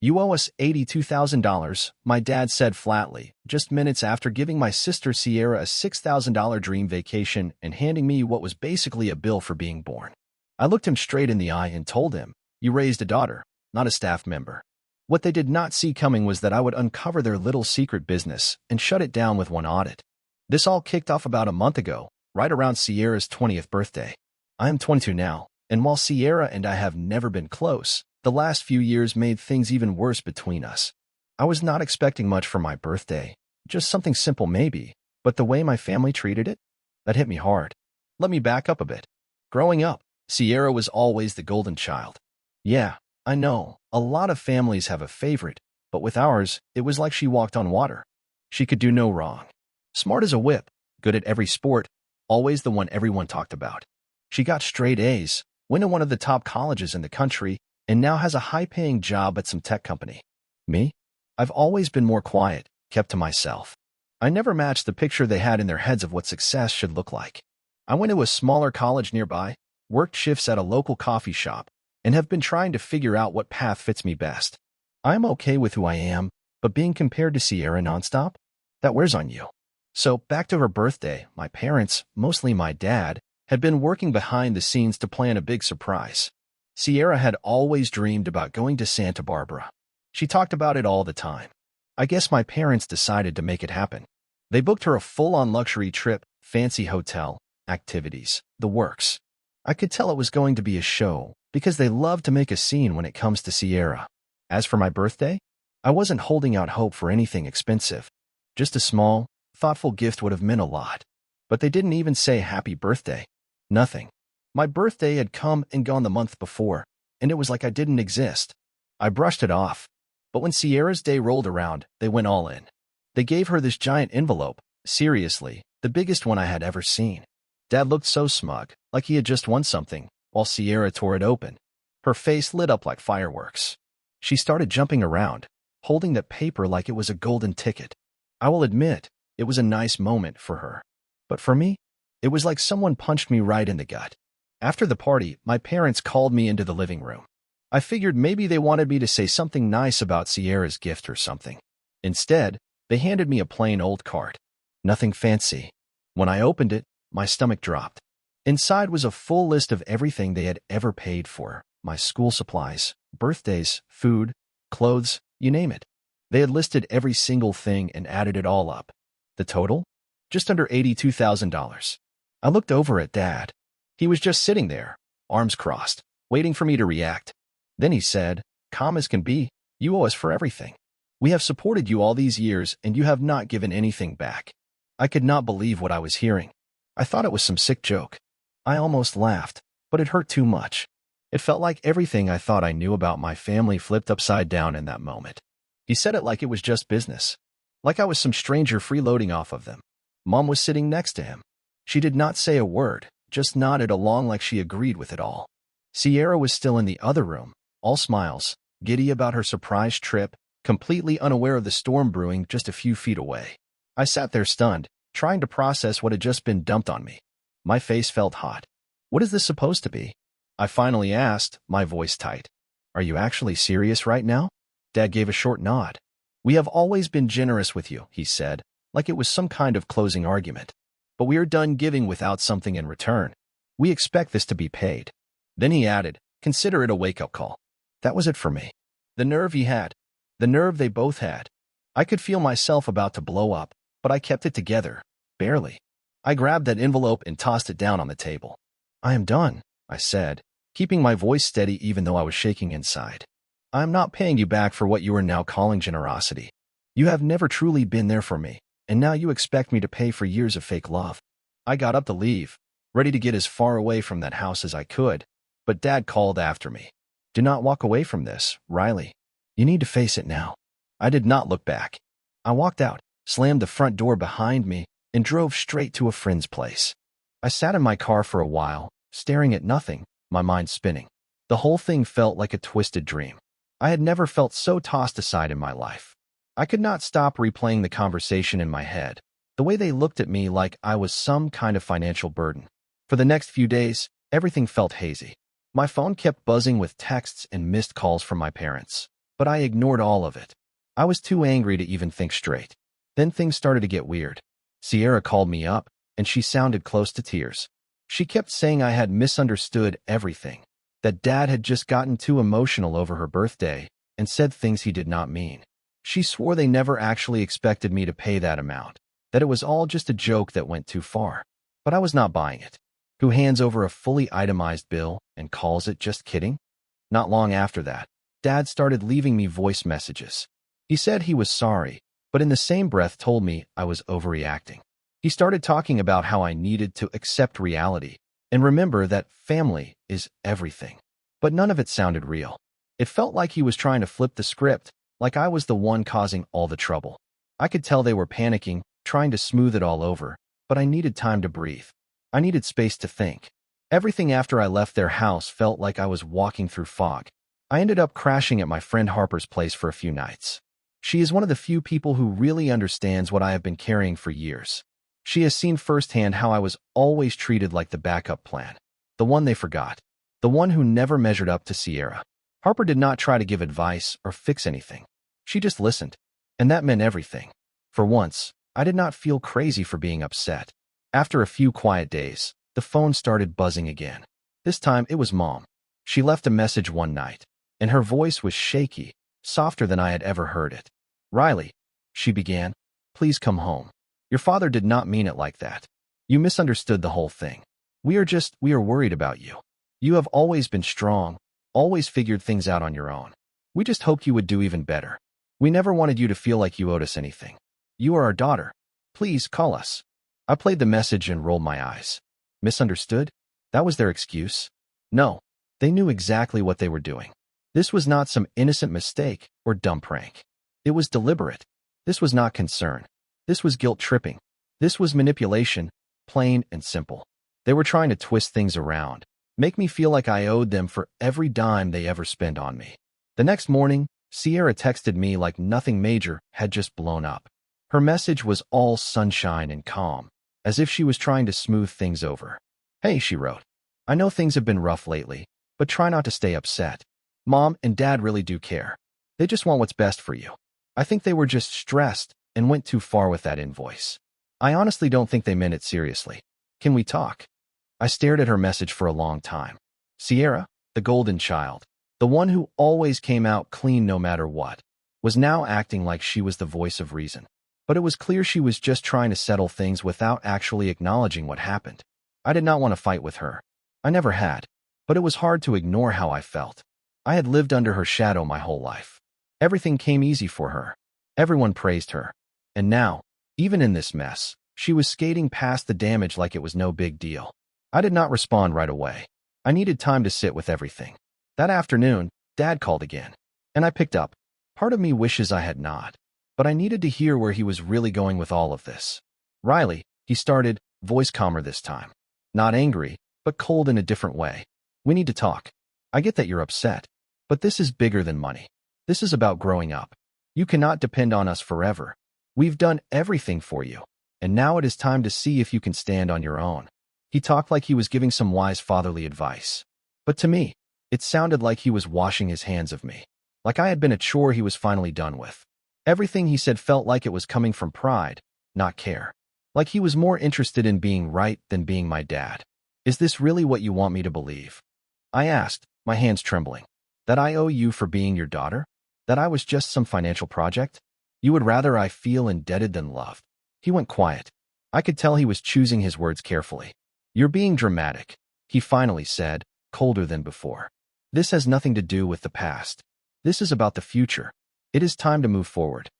You owe us $82,000, my dad said flatly, just minutes after giving my sister Sierra a $6,000 dream vacation and handing me what was basically a bill for being born. I looked him straight in the eye and told him, "You raised a daughter, not a staff member." What they did not see coming was that I would uncover their little secret business and shut it down with one audit. This all kicked off about a month ago, right around Sierra's 20th birthday. I am 22 now, and while Sierra and I have never been close, the last few years made things even worse between us. I was not expecting much for my birthday, just something simple maybe, but the way my family treated it, that hit me hard. Let me back up a bit. Growing up, Sierra was always the golden child. Yeah, I know, a lot of families have a favorite, but with ours, it was like she walked on water. She could do no wrong. Smart as a whip, good at every sport, always the one everyone talked about. She got straight A's, went to one of the top colleges in the country, and now has a high-paying job at some tech company. Me? I've always been more quiet, kept to myself. I never matched the picture they had in their heads of what success should look like. I went to a smaller college nearby, worked shifts at a local coffee shop, and have been trying to figure out what path fits me best. I am okay with who I am, but being compared to Sierra nonstop? That wears on you. So, back to her birthday, my parents, mostly my dad, had been working behind the scenes to plan a big surprise. Sierra had always dreamed about going to Santa Barbara. She talked about it all the time. I guess my parents decided to make it happen. They booked her a full-on luxury trip, fancy hotel, activities, the works. I could tell it was going to be a show, because they love to make a scene when it comes to Sierra. As for my birthday, I wasn't holding out hope for anything expensive. Just a small, thoughtful gift would have meant a lot. But they didn't even say happy birthday. Nothing. My birthday had come and gone the month before, and it was like I didn't exist. I brushed it off. But when Sierra's day rolled around, they went all in. They gave her this giant envelope, seriously, the biggest one I had ever seen. Dad looked so smug, like he had just won something, while Sierra tore it open. Her face lit up like fireworks. She started jumping around, holding the paper like it was a golden ticket. I will admit, it was a nice moment for her. But for me, it was like someone punched me right in the gut. After the party, my parents called me into the living room. I figured maybe they wanted me to say something nice about Sierra's gift or something. Instead, they handed me a plain old card. Nothing fancy. When I opened it, my stomach dropped. Inside was a full list of everything they had ever paid for. My school supplies, birthdays, food, clothes, you name it. They had listed every single thing and added it all up. The total? Just under $82,000. I looked over at Dad. He was just sitting there, arms crossed, waiting for me to react. Then he said, calm as can be, "You owe us for everything. We have supported you all these years and you have not given anything back." I could not believe what I was hearing. I thought it was some sick joke. I almost laughed, but it hurt too much. It felt like everything I thought I knew about my family flipped upside down in that moment. He said it like it was just business, like I was some stranger freeloading off of them. Mom was sitting next to him. She did not say a word, just nodded along like she agreed with it all. Sierra was still in the other room, all smiles, giddy about her surprise trip, completely unaware of the storm brewing just a few feet away. I sat there stunned, trying to process what had just been dumped on me. My face felt hot. What is this supposed to be? I finally asked, my voice tight. Are you actually serious right now? Dad gave a short nod. We have always been generous with you, he said, like it was some kind of closing argument. But we are done giving without something in return. We expect this to be paid. Then he added, consider it a wake-up call. That was it for me. The nerve he had. The nerve they both had. I could feel myself about to blow up, but I kept it together, barely. I grabbed that envelope and tossed it down on the table. I am done, I said, keeping my voice steady even though I was shaking inside. I am not paying you back for what you are now calling generosity. You have never truly been there for me, and now you expect me to pay for years of fake love. I got up to leave, ready to get as far away from that house as I could, but Dad called after me. Do not walk away from this, Riley. You need to face it now. I did not look back. I walked out, slammed the front door behind me, and drove straight to a friend's place. I sat in my car for a while, staring at nothing, my mind spinning. The whole thing felt like a twisted dream. I had never felt so tossed aside in my life. I could not stop replaying the conversation in my head, the way they looked at me like I was some kind of financial burden. For the next few days, everything felt hazy. My phone kept buzzing with texts and missed calls from my parents, but I ignored all of it. I was too angry to even think straight. Then things started to get weird. Sierra called me up, and she sounded close to tears. She kept saying I had misunderstood everything, that Dad had just gotten too emotional over her birthday and said things he did not mean. She swore they never actually expected me to pay that amount, that it was all just a joke that went too far. But I was not buying it. Who hands over a fully itemized bill and calls it just kidding? Not long after that, Dad started leaving me voice messages. He said he was sorry, but in the same breath told me I was overreacting. He started talking about how I needed to accept reality and remember that family is everything. But none of it sounded real. It felt like he was trying to flip the script, like I was the one causing all the trouble. I could tell they were panicking, trying to smooth it all over, but I needed time to breathe. I needed space to think. Everything after I left their house felt like I was walking through fog. I ended up crashing at my friend Harper's place for a few nights. She is one of the few people who really understands what I have been carrying for years. She has seen firsthand how I was always treated like the backup plan, the one they forgot, the one who never measured up to Sierra. Harper did not try to give advice or fix anything. She just listened, and that meant everything. For once, I did not feel crazy for being upset. After a few quiet days, the phone started buzzing again. This time it was Mom. She left a message one night, and her voice was shaky, softer than I had ever heard it. "Riley," she began, "please come home. Your father did not mean it like that. You misunderstood the whole thing. We are worried about you. You have always been strong, always figured things out on your own. We just hoped you would do even better. We never wanted you to feel like you owed us anything. You are our daughter. Please call us." I played the message and rolled my eyes. Misunderstood? That was their excuse? No, they knew exactly what they were doing. This was not some innocent mistake or dumb prank. It was deliberate. This was not concern. This was guilt tripping. This was manipulation, plain and simple. They were trying to twist things around, make me feel like I owed them for every dime they ever spent on me. The next morning, Sierra texted me like nothing major had just blown up. Her message was all sunshine and calm, as if she was trying to smooth things over. "Hey," she wrote, "I know things have been rough lately, but try not to stay upset. Mom and Dad really do care. They just want what's best for you. I think they were just stressed and went too far with that invoice. I honestly don't think they meant it seriously. Can we talk?" I stared at her message for a long time. Sierra, the golden child, the one who always came out clean no matter what, was now acting like she was the voice of reason. But it was clear she was just trying to settle things without actually acknowledging what happened. I did not want to fight with her. I never had. But it was hard to ignore how I felt. I had lived under her shadow my whole life. Everything came easy for her. Everyone praised her. And now, even in this mess, she was skating past the damage like it was no big deal. I did not respond right away. I needed time to sit with everything. That afternoon, Dad called again, and I picked up. Part of me wishes I had not, but I needed to hear where he was really going with all of this. "Riley," he started, voice calmer this time. Not angry, but cold in a different way. "We need to talk. I get that you're upset, but this is bigger than money. This is about growing up. You cannot depend on us forever. We've done everything for you, and now it is time to see if you can stand on your own." He talked like he was giving some wise fatherly advice. But to me, it sounded like he was washing his hands of me, like I had been a chore he was finally done with. Everything he said felt like it was coming from pride, not care. Like he was more interested in being right than being my dad. "Is this really what you want me to believe?" I asked, my hands trembling. "That I owe you for being your daughter? That I was just some financial project? You would rather I feel indebted than loved?" He went quiet. I could tell he was choosing his words carefully. "You're being dramatic," he finally said, colder than before. "This has nothing to do with the past. This is about the future. It is time to move forward.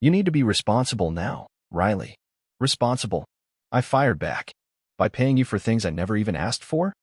You need to be responsible now, Riley." "Responsible?" I fired back. "By paying you for things I never even asked for?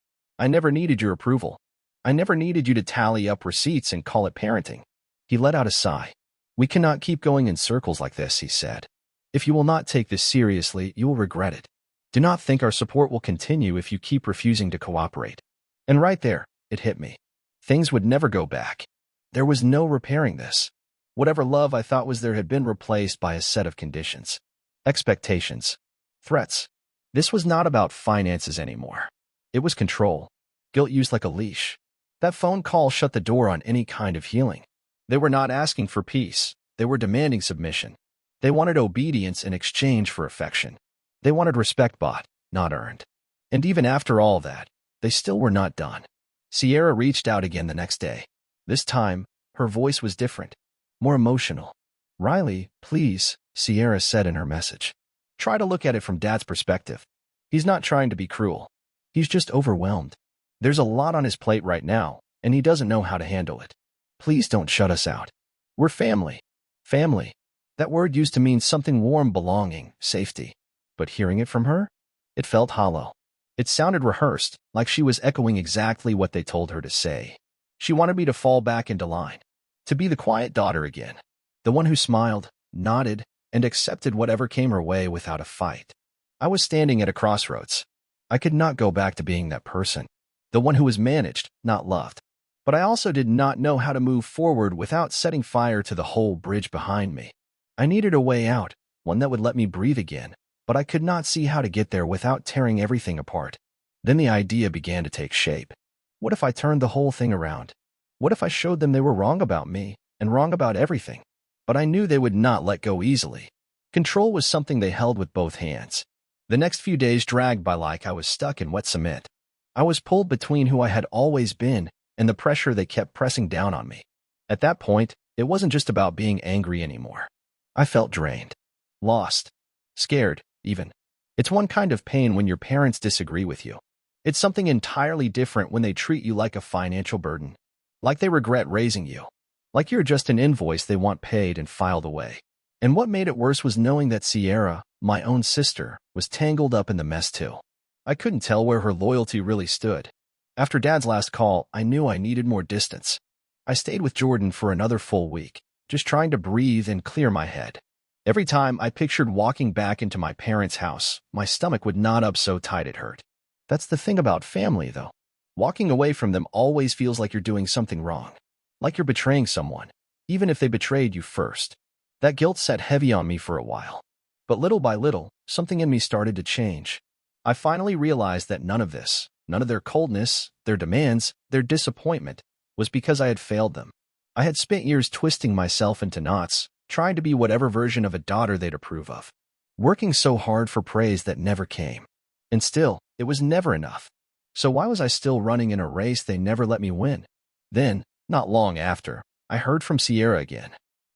I never needed your approval. I never needed you to tally up receipts and call it parenting." He let out a sigh. "We cannot keep going in circles like this," he said. "If you will not take this seriously, you will regret it. Do not think our support will continue if you keep refusing to cooperate." And right there, it hit me. Things would never go back. There was no repairing this. Whatever love I thought was there had been replaced by a set of conditions. Expectations. Threats. This was not about finances anymore. It was control. Guilt used like a leash. That phone call shut the door on any kind of healing. They were not asking for peace. They were demanding submission. They wanted obedience in exchange for affection. They wanted respect bought, not earned. And even after all that, they still were not done. Sierra reached out again the next day. This time, her voice was different, more emotional. "Riley, please," Sierra said in her message. "Try to look at it from Dad's perspective. He's not trying to be cruel. He's just overwhelmed. There's a lot on his plate right now, and he doesn't know how to handle it. Please don't shut us out. We're family." Family. That word used to mean something warm, belonging, safety. But hearing it from her, it felt hollow. It sounded rehearsed, like she was echoing exactly what they told her to say. She wanted me to fall back into line, to be the quiet daughter again, the one who smiled, nodded, and accepted whatever came her way without a fight. I was standing at a crossroads. I could not go back to being that person, the one who was managed, not loved. But I also did not know how to move forward without setting fire to the whole bridge behind me. I needed a way out, one that would let me breathe again, but I could not see how to get there without tearing everything apart. Then the idea began to take shape. What if I turned the whole thing around? What if I showed them they were wrong about me and wrong about everything? But I knew they would not let go easily. Control was something they held with both hands. The next few days dragged by like I was stuck in wet cement. I was pulled between who I had always been and the pressure they kept pressing down on me. At that point, it wasn't just about being angry anymore. I felt drained, lost, scared, even. It's one kind of pain when your parents disagree with you. It's something entirely different when they treat you like a financial burden, like they regret raising you, like you're just an invoice they want paid and filed away. And what made it worse was knowing that Sierra, my own sister, was tangled up in the mess too. I couldn't tell where her loyalty really stood. After Dad's last call, I knew I needed more distance. I stayed with Jordan for another full week, just trying to breathe and clear my head. Every time I pictured walking back into my parents' house, my stomach would knot up so tight it hurt. That's the thing about family, though. Walking away from them always feels like you're doing something wrong, like you're betraying someone, even if they betrayed you first. That guilt sat heavy on me for a while. But little by little, something in me started to change. I finally realized that none of this, none of their coldness, their demands, their disappointment, was because I had failed them. I had spent years twisting myself into knots, trying to be whatever version of a daughter they'd approve of, working so hard for praise that never came. And still, it was never enough. So why was I still running in a race they never let me win? Then, not long after, I heard from Sierra again.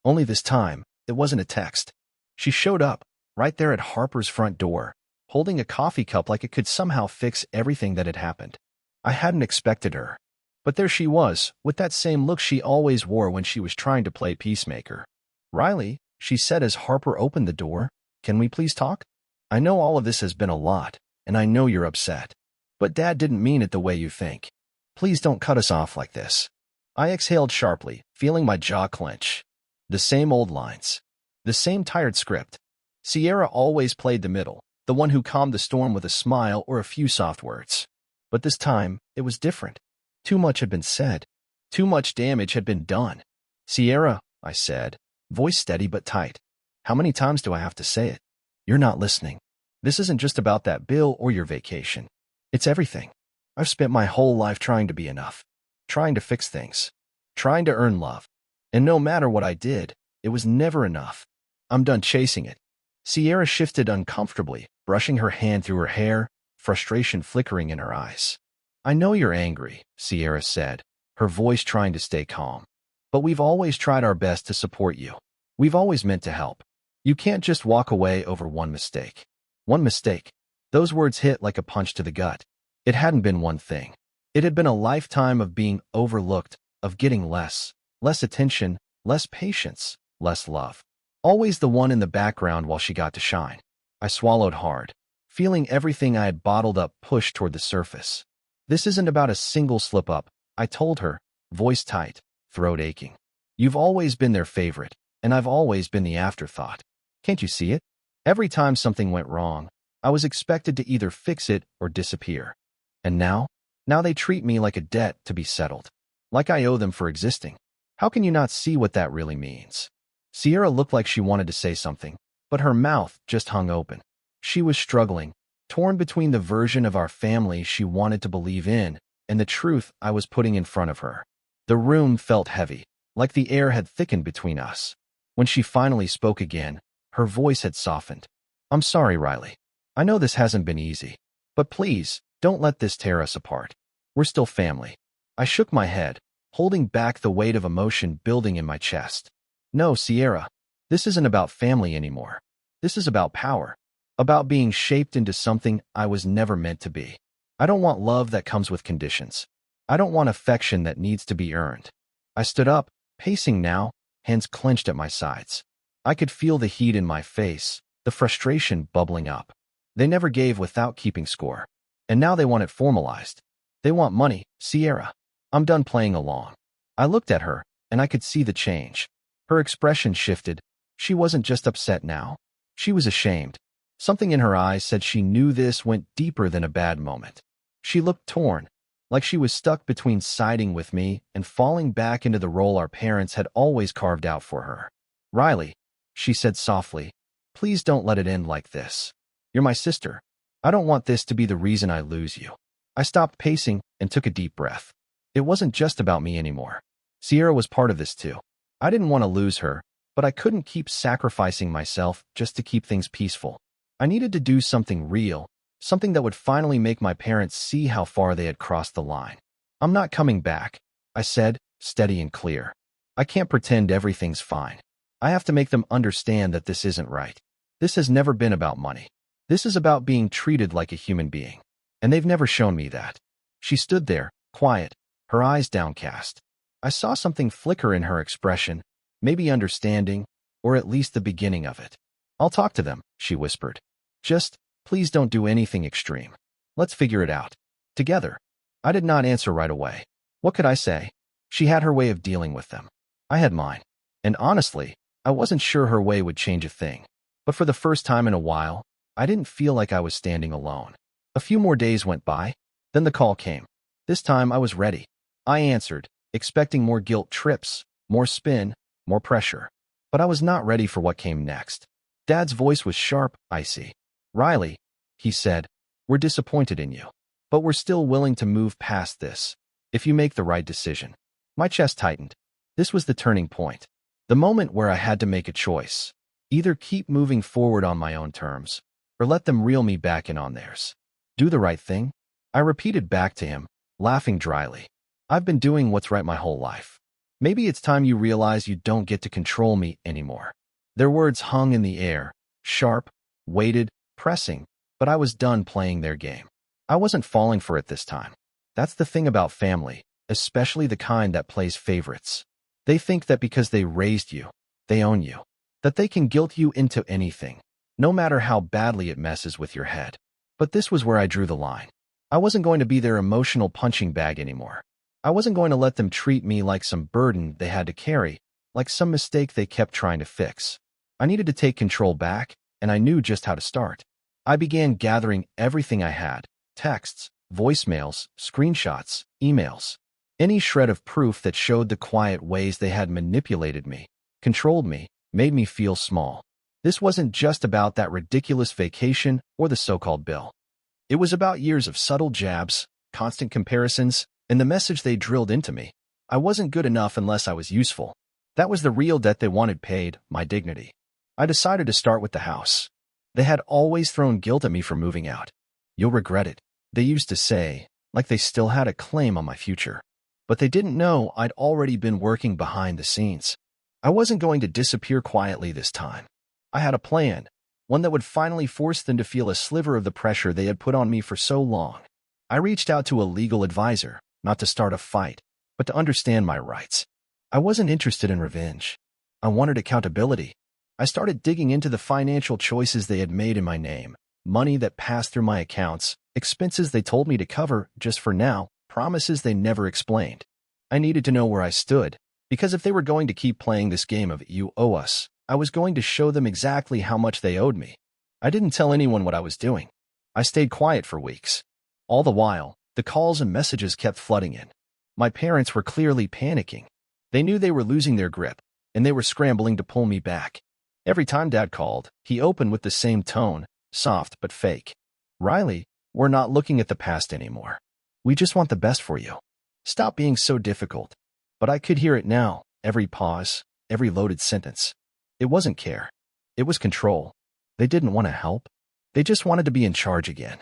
Only this time, it wasn't a text. She showed up, right there at Harper's front door, holding a coffee cup like it could somehow fix everything that had happened. I hadn't expected her. But there she was, with that same look she always wore when she was trying to play peacemaker. "Riley," she said as Harper opened the door, "can we please talk? I know all of this has been a lot, and I know you're upset. But Dad didn't mean it the way you think. Please don't cut us off like this." I exhaled sharply, feeling my jaw clench. The same old lines. The same tired script. Sierra always played the middle, the one who calmed the storm with a smile or a few soft words. But this time, it was different. Too much had been said. Too much damage had been done. "Sierra," I said, voice steady but tight. "How many times do I have to say it? You're not listening. This isn't just about that bill or your vacation. It's everything. I've spent my whole life trying to be enough, trying to fix things, trying to earn love. And no matter what I did, it was never enough. I'm done chasing it." Sierra shifted uncomfortably, brushing her hand through her hair, frustration flickering in her eyes. "I know you're angry," Sierra said, her voice trying to stay calm. "But we've always tried our best to support you. We've always meant to help. You can't just walk away over one mistake." One mistake. Those words hit like a punch to the gut. It hadn't been one thing. It had been a lifetime of being overlooked, of getting less attention, less patience, less love. Always the one in the background while she got to shine. I swallowed hard, feeling everything I had bottled up pushed toward the surface. "This isn't about a single slip-up," I told her, voice tight, throat aching. "You've always been their favorite, and I've always been the afterthought. Can't you see it? Every time something went wrong, I was expected to either fix it or disappear. And now they treat me like a debt to be settled, like I owe them for existing. How can you not see what that really means?" Sierra looked like she wanted to say something, but her mouth just hung open. She was struggling, torn between the version of our family she wanted to believe in and the truth I was putting in front of her. The room felt heavy, like the air had thickened between us. When she finally spoke again, her voice had softened. I'm sorry, Riley. I know this hasn't been easy, but please, don't let this tear us apart. We're still family. I shook my head, holding back the weight of emotion building in my chest. No, Sierra, this isn't about family anymore. This is about power, about being shaped into something I was never meant to be. I don't want love that comes with conditions. I don't want affection that needs to be earned. I stood up, pacing now, hands clenched at my sides. I could feel the heat in my face, the frustration bubbling up. They never gave without keeping score. And now they want it formalized. They want money, Sierra. I'm done playing along. I looked at her, and I could see the change. Her expression shifted. She wasn't just upset now. She was ashamed. Something in her eyes said she knew this went deeper than a bad moment. She looked torn, like she was stuck between siding with me and falling back into the role our parents had always carved out for her. Riley, she said softly, please don't let it end like this. You're my sister. I don't want this to be the reason I lose you. I stopped pacing and took a deep breath. It wasn't just about me anymore. Sierra was part of this too. I didn't want to lose her, but I couldn't keep sacrificing myself just to keep things peaceful. I needed to do something real, something that would finally make my parents see how far they had crossed the line. I'm not coming back, I said, steady and clear. I can't pretend everything's fine. I have to make them understand that this isn't right. This has never been about money. This is about being treated like a human being. And they've never shown me that. She stood there, quiet, her eyes downcast. I saw something flicker in her expression, maybe understanding, or at least the beginning of it. I'll talk to them, she whispered. Just, please don't do anything extreme. Let's figure it out. Together. I did not answer right away. What could I say? She had her way of dealing with them. I had mine. And honestly, I wasn't sure her way would change a thing. But for the first time in a while, I didn't feel like I was standing alone. A few more days went by, then the call came. This time I was ready. I answered, expecting more guilt trips, more spin, more pressure. But I was not ready for what came next. Dad's voice was sharp, icy. Riley, he said, we're disappointed in you. But we're still willing to move past this, if you make the right decision. My chest tightened. This was the turning point. The moment where I had to make a choice. Either keep moving forward on my own terms, or let them reel me back in on theirs. Do the right thing? I repeated back to him, laughing dryly. I've been doing what's right my whole life. Maybe it's time you realize you don't get to control me anymore. Their words hung in the air, sharp, weighted, pressing, but I was done playing their game. I wasn't falling for it this time. That's the thing about family, especially the kind that plays favorites. They think that because they raised you, they own you, that they can guilt you into anything, no matter how badly it messes with your head. But this was where I drew the line. I wasn't going to be their emotional punching bag anymore. I wasn't going to let them treat me like some burden they had to carry, like some mistake they kept trying to fix. I needed to take control back, and I knew just how to start. I began gathering everything I had: texts, voicemails, screenshots, emails. Any shred of proof that showed the quiet ways they had manipulated me, controlled me, made me feel small. This wasn't just about that ridiculous vacation or the so-called bill. It was about years of subtle jabs, constant comparisons, and the message they drilled into me. I wasn't good enough unless I was useful. That was the real debt they wanted paid, my dignity. I decided to start with the house. They had always thrown guilt at me for moving out. You'll regret it, they used to say, like they still had a claim on my future. But they didn't know I'd already been working behind the scenes. I wasn't going to disappear quietly this time. I had a plan, one that would finally force them to feel a sliver of the pressure they had put on me for so long. I reached out to a legal advisor, not to start a fight, but to understand my rights. I wasn't interested in revenge. I wanted accountability. I started digging into the financial choices they had made in my name, money that passed through my accounts, expenses they told me to cover just for now, promises they never explained. I needed to know where I stood, because if they were going to keep playing this game of "you owe us," I was going to show them exactly how much they owed me. I didn't tell anyone what I was doing. I stayed quiet for weeks. All the while, the calls and messages kept flooding in. My parents were clearly panicking. They knew they were losing their grip, and they were scrambling to pull me back. Every time Dad called, he opened with the same tone, soft but fake. Riley, we're not looking at the past anymore. We just want the best for you. Stop being so difficult. But I could hear it now, every pause, every loaded sentence. It wasn't care. It was control. They didn't want to help. They just wanted to be in charge again.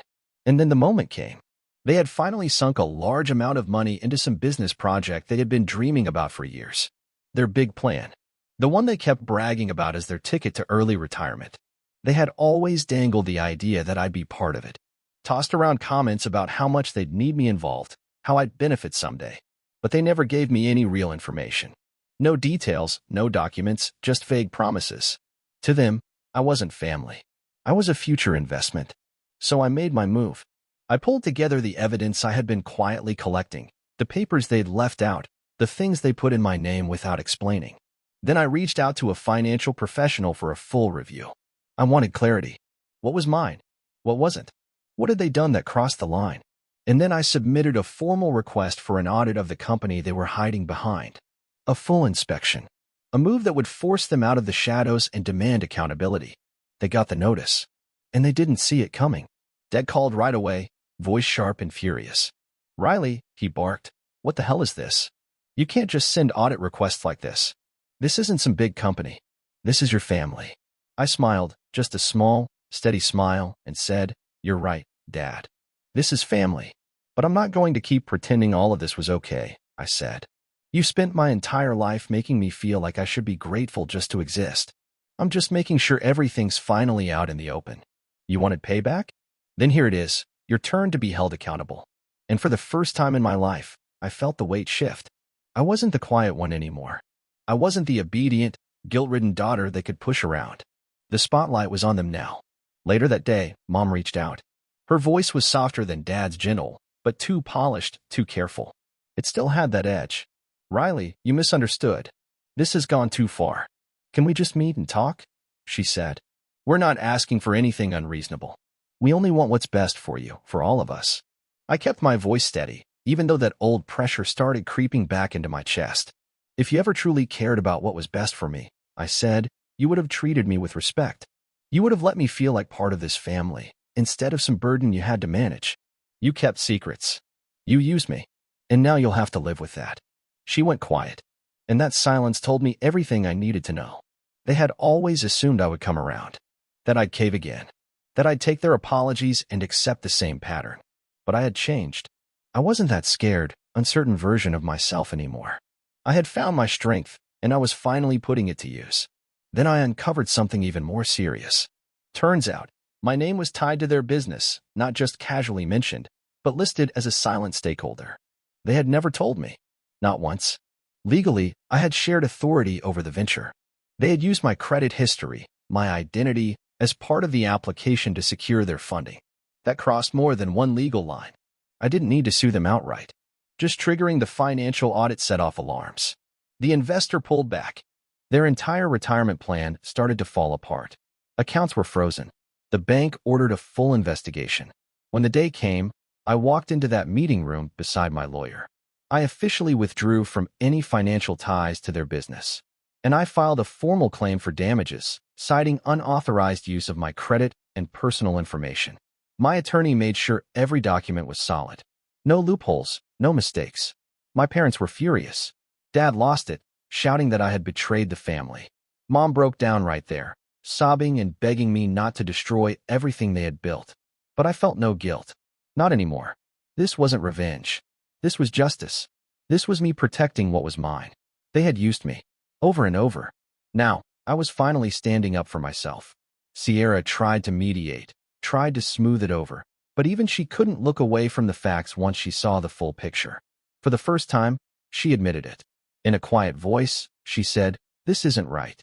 And then the moment came. They had finally sunk a large amount of money into some business project they had been dreaming about for years. Their big plan. The one they kept bragging about as their ticket to early retirement. They had always dangled the idea that I'd be part of it. Tossed around comments about how much they'd need me involved, how I'd benefit someday. But they never gave me any real information. No details, no documents, just vague promises. To them, I wasn't family. I was a future investment. So I made my move. I pulled together the evidence I had been quietly collecting, the papers they'd left out, the things they put in my name without explaining. Then I reached out to a financial professional for a full review. I wanted clarity. What was mine? What wasn't? What had they done that crossed the line? And then I submitted a formal request for an audit of the company they were hiding behind. A full inspection. A move that would force them out of the shadows and demand accountability. They got the notice. And they didn't see it coming. Dad called right away, voice sharp and furious. "Riley," he barked, "what the hell is this? You can't just send audit requests like this. This isn't some big company. This is your family." I smiled, just a small, steady smile, and said, "You're right, Dad. This is family. But I'm not going to keep pretending all of this was okay," I said. "You spent my entire life making me feel like I should be grateful just to exist. I'm just making sure everything's finally out in the open. You wanted payback? Then here it is, your turn to be held accountable." And for the first time in my life, I felt the weight shift. I wasn't the quiet one anymore. I wasn't the obedient, guilt-ridden daughter they could push around. The spotlight was on them now. Later that day, Mom reached out. Her voice was softer than Dad's, gentle, but too polished, too careful. It still had that edge. "Riley, you misunderstood. This has gone too far. Can we just meet and talk?" she said. "We're not asking for anything unreasonable. We only want what's best for you, for all of us." I kept my voice steady, even though that old pressure started creeping back into my chest. "If you ever truly cared about what was best for me," I said, "you would have treated me with respect. You would have let me feel like part of this family, instead of some burden you had to manage. You kept secrets. You used me. And now you'll have to live with that." She went quiet. And that silence told me everything I needed to know. They had always assumed I would come around. That I'd cave again. That I'd take their apologies and accept the same pattern. But I had changed. I wasn't that scared, uncertain version of myself anymore. I had found my strength, and I was finally putting it to use. Then I uncovered something even more serious. Turns out, my name was tied to their business, not just casually mentioned, but listed as a silent stakeholder. They had never told me. Not once. Legally, I had shared authority over the venture. They had used my credit history, my identity, as part of the application to secure their funding. That crossed more than one legal line. I didn't need to sue them outright. Just triggering the financial audit set off alarms. The investor pulled back. Their entire retirement plan started to fall apart. Accounts were frozen. The bank ordered a full investigation. When the day came, I walked into that meeting room beside my lawyer. I officially withdrew from any financial ties to their business. And I filed a formal claim for damages, citing unauthorized use of my credit and personal information. My attorney made sure every document was solid. No loopholes, no mistakes. My parents were furious. Dad lost it, shouting that I had betrayed the family. Mom broke down right there, sobbing and begging me not to destroy everything they had built. But I felt no guilt. Not anymore. This wasn't revenge. This was justice. This was me protecting what was mine. They had used me, over and over. Now, I was finally standing up for myself. Sierra tried to mediate, tried to smooth it over, but even she couldn't look away from the facts once she saw the full picture. For the first time, she admitted it. In a quiet voice, she said, "This isn't right."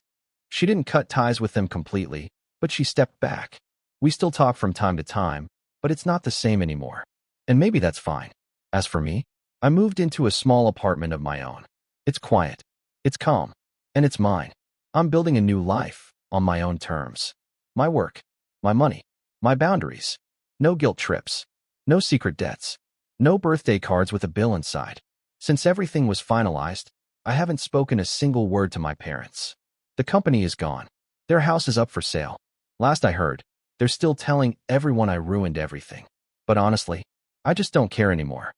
She didn't cut ties with them completely, but she stepped back. We still talk from time to time, but it's not the same anymore. And maybe that's fine. As for me, I moved into a small apartment of my own. It's quiet. It's calm. And it's mine. I'm building a new life, on my own terms. My work. My money. My boundaries. No guilt trips. No secret debts. No birthday cards with a bill inside. Since everything was finalized, I haven't spoken a single word to my parents. The company is gone. Their house is up for sale. Last I heard, they're still telling everyone I ruined everything. But honestly, I just don't care anymore.